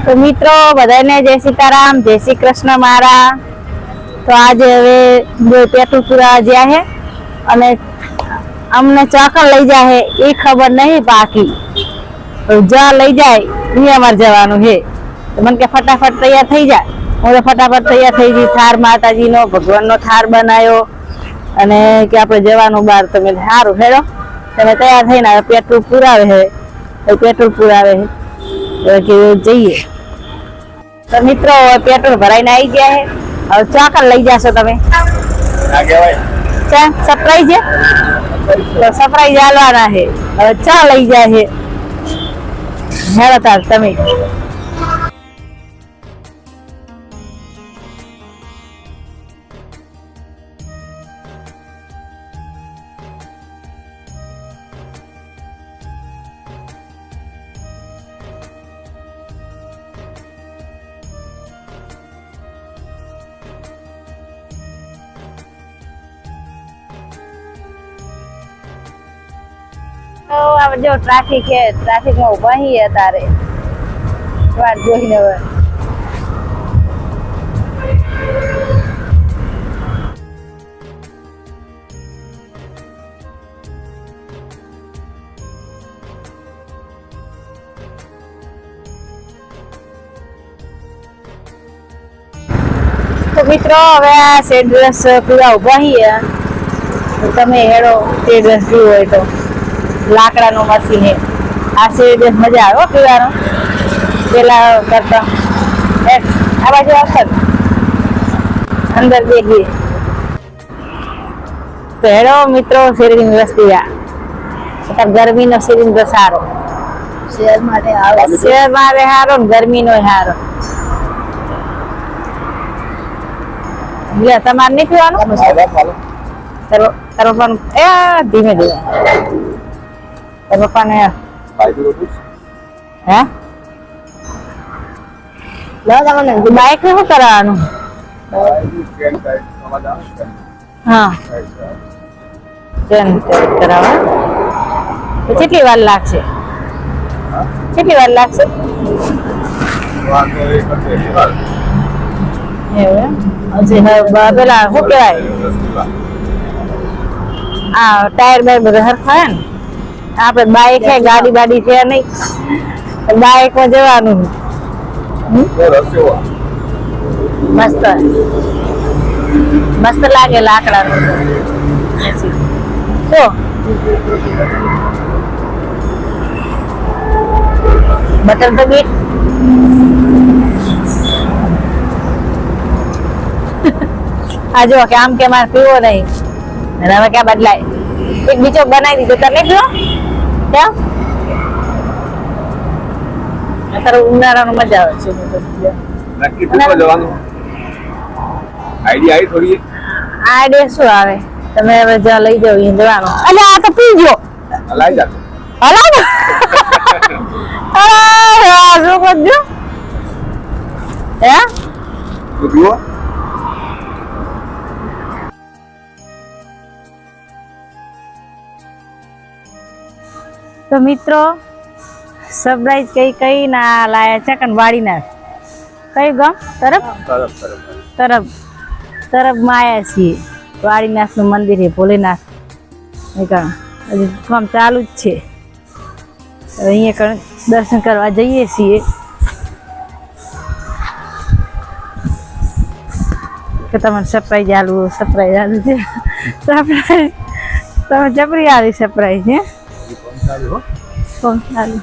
તો મિત્રો બધાને જય સીતારામ, જય શ્રી કૃષ્ણ મારા. તો આજે હવે બે પેટ્રોલ પૂરા જ્યાં હે અને અમને ચોકડ લઈ જાય એ ખબર નહીં બાકી જ્યાં લઈ જાય એ અમારે જવાનું હે. તો મને કે ફટાફટ તૈયાર થઈ જાય. હું તો ફટાફટ તૈયાર થઈ ગઈ. થાર માતાજીનો ભગવાનનો થાર બનાવ્યો અને કે આપણે જવાનું બહાર. તમે સારું હેડો તમે તૈયાર થઈને પેટ્રોલ પુરાવે હે પેટ્રોલ પુરાવે હે કે જઈએ. તો મિત્રો પેટ્રોલ ભરાઈને આવી ગયા હે. હવે ચોકડ લઈ જાશો તમે? સરપ્રાઈઝ છે તો સરપ્રાઈઝ આલવાના હે. હવે ચા લઈ જાય હે. હેડો તાર તમે. જો ટ્રાફિક હે, ટ્રાફિક માં ઉભા હી તારે વાત જોઈને. હવે તો મિત્રો હવે આ સેટ ડ્રેસ પૂરા ઉભા હી. તમે હેડો સેટ ડ્રેસ જોવો હોય તો લાકડાનું મશીન હે. આ શેર મજા આવે પીવાનો પેલા કરતા. આ બાજુ આવશે અંદર બેસીએ તો હેડો મિત્રો શેરડી વસ્તી. આ ગરમીનો શેરડી તો સારો, શેર માટે સારો ને ગરમીનો સારો. તમારે નહીં પીવાનું? તારો પણ એ ધીમે ધીમે પપ્પાને હે બાઈક ને શું કરવાનું? હા કરાવવા. કેટલી વાર લાગશે? કેટલી વાર લાગશે? પેલા શું કેવાય આ ટાયર બાયર બધા હરખા હે ને. આપડે બાઈક છે, ગાડી બાડી છે નહીં. બાઈક માં જવાનું મસ્ત મસ્ત લાગે લાકડાનું. શું બટર તો બીટ આ જો કે આમ કે મારે પીવો નહીં અને હવે ક્યાં બદલાય. એક બીજો બનાવી દીધો. તને પીવો કેમ? અત્યારે ઉનાળામાં મજા આવે છે. નક્કી તો જવાનું આઈડિયા આવી થોડી. આઈડિયા શું આવે? તમે હવે જ્યાં લઈ જાવ એ જવાનું. અલે આ તો પીજો. હલાઈ જાતો. હલાઈ શું કરજો હે તો પીવો. તો મિત્રો સરપ્રાઈઝ કઈ ના લાયા છે વાડી ના કઈ ગામ તરફ માં આવ્યા છીએ. વાડીનાથ નું મંદિર છે ભોલેનાથ. હજી કામ ચાલુ જ છે. અહીંયા દર્શન કરવા જઈએ છીએ. કે તમને સરપ્રાઈઝ આલુ છે. સરપ્રાઈઝ તમે જબરી આલી સરપ્રાઈઝ હે. કોણ ચાલુ?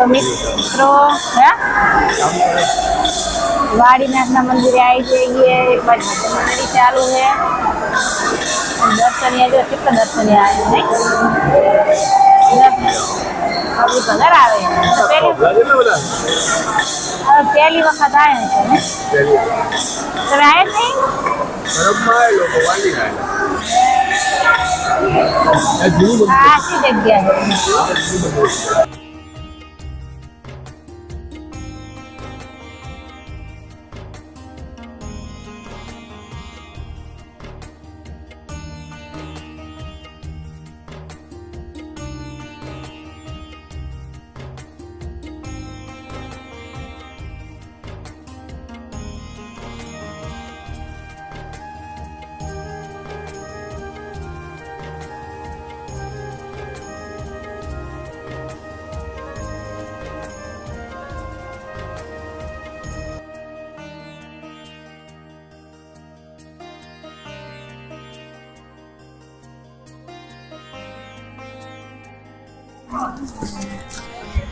તો મિત્રો હે વાડીનાથના મંદિરે આવી જઈએ. એક બાજુ ભજન મંડળી ચાલુ છે. દર્શનીય જો કેટલા દર્શનીય આવે નહીં પબ્લિક વધારે આવે. તો પહેલી વખત આવે છે ને તમે આવે જ નહીં. આખી જગ્યા છે.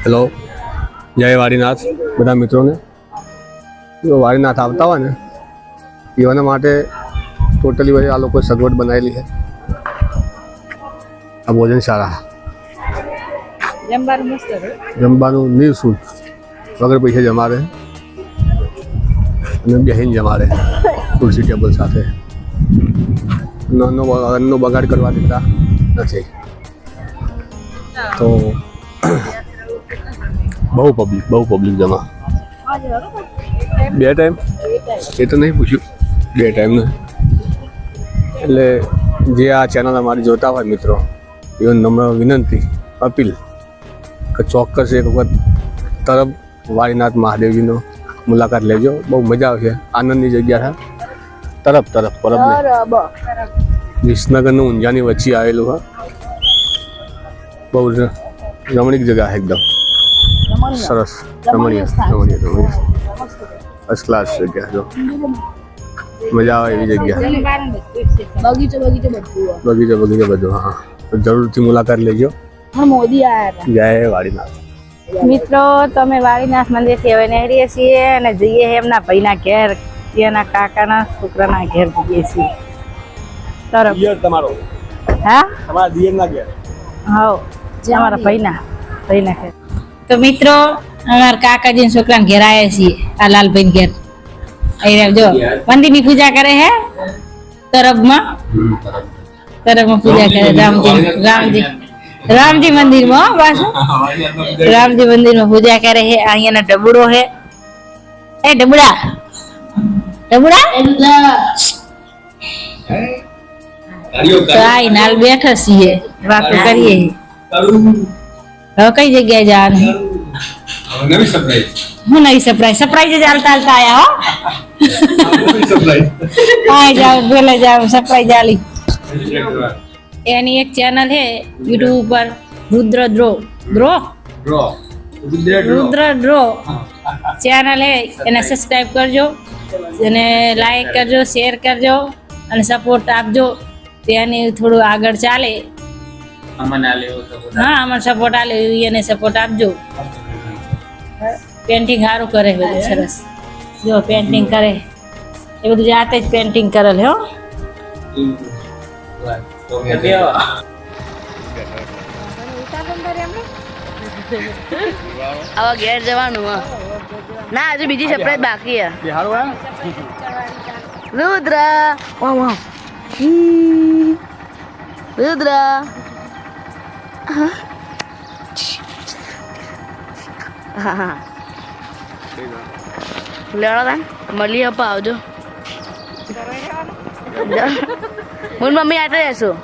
હેલો, જય વાડીનાથ બધા મિત્રોને. જો વાડીનાથ આવતા હોય ને એવાના માટે ટોટલી બધી આ લોકોએ સગવડ બનાવેલી છે. આ ભોજનશાળા જમવાનું નિઃશુલ્ક વગર પૈસે જમાડે અને બેહીને જમાડે ખુરશી ટેબલ સાથે. અન્નનો બગાડ કરવા દેતા નથી. તો બહુ પબ્લિક જમા. 2 ટાઈમ એ તો નહીં પૂછ્યું, 2 ટાઈમ ને. એટલે જે આ ચેનલ અમારી જોતા હોય મિત્રો એવો નમ્ર વિનંતી અપીલ કે ચોક્કસ એક વખત તરફ વાડીનાથ મહાદેવજીનો મુલાકાત લેજો. બહુ મજા આવશે. આનંદની જગ્યા છે. તરફ પરબ વિસનગરનું ઊંઝાની વચ્ચે આવેલું છે. બહુ રમણીક જગ્યા એકદમ સરસ. રમણીય ફર્સ્ટ ક્લાસ જગ્યા. જો મજા આવે એવી જગ્યા. બગીચો બધું. હા, તો જરૂરથી મુલાકાત લેજો. જય વાડીનાથ. મિત્રો તમે વાડીનાથ મંદિરથી હવે નીકળીએ છીએ અને જઈએ એમના ભાઈના ઘેર, એના કાકાના છોકરાના ઘેર જઈએ છીએ. તરફ તમારો હા તમારા દિયરના ઘેર. હા અમારા ભાઈના ઘેર. તો મિત્રો અમારા કાકાજીના છોકરાના ઘેર આવ્યા છીએ. આ લાલભાઈ ઘેર અહીં જો મંદિરની પૂજા કરે હે. તરફમાં પૂજા કરે રામજી મંદિરમાં. પાછું રામજી મંદિરમાં પૂજા કરે છે. અહીંયાનો ડબુડો હે. એ ડબુડા તો આઈ નાલ બેઠા છીએ, વાતો કરીએ. હવે કઈ જગ્યાએ જવાનું? હું નવી સરપ્રાઈઝ જ હાલતા આયા હો. જાવ પેલા જાવ સરપ્રાઈઝ આલી. એની એક ચેનલ છે યુટ્યુબ ઉપર રુદ્ર ડ્રો ચેનલ છે. એને સબસ્ક્રાઇબ કરજો અને લાઈક કરજો, શેર કરજો અને સપોર્ટ આપજો. તેની થોડું આગળ ચાલે. હા, અમને સપોર્ટ આલે એને સપોર્ટ આપજો. પેન્ટિંગ સારું કરે, બધું સરસ. જો પેન્ટિંગ કરે એ બધું જાતે જ પેન્ટિંગ કરેલ હો. હવે ઘેર જવાનું. ના, હજુ બીજી સરપ્રાઈઝ બાકી છે. રુદ્ર હા લેવડો તાન મળી આપા આવજો. હું મમ્મી આટલે રહેશું.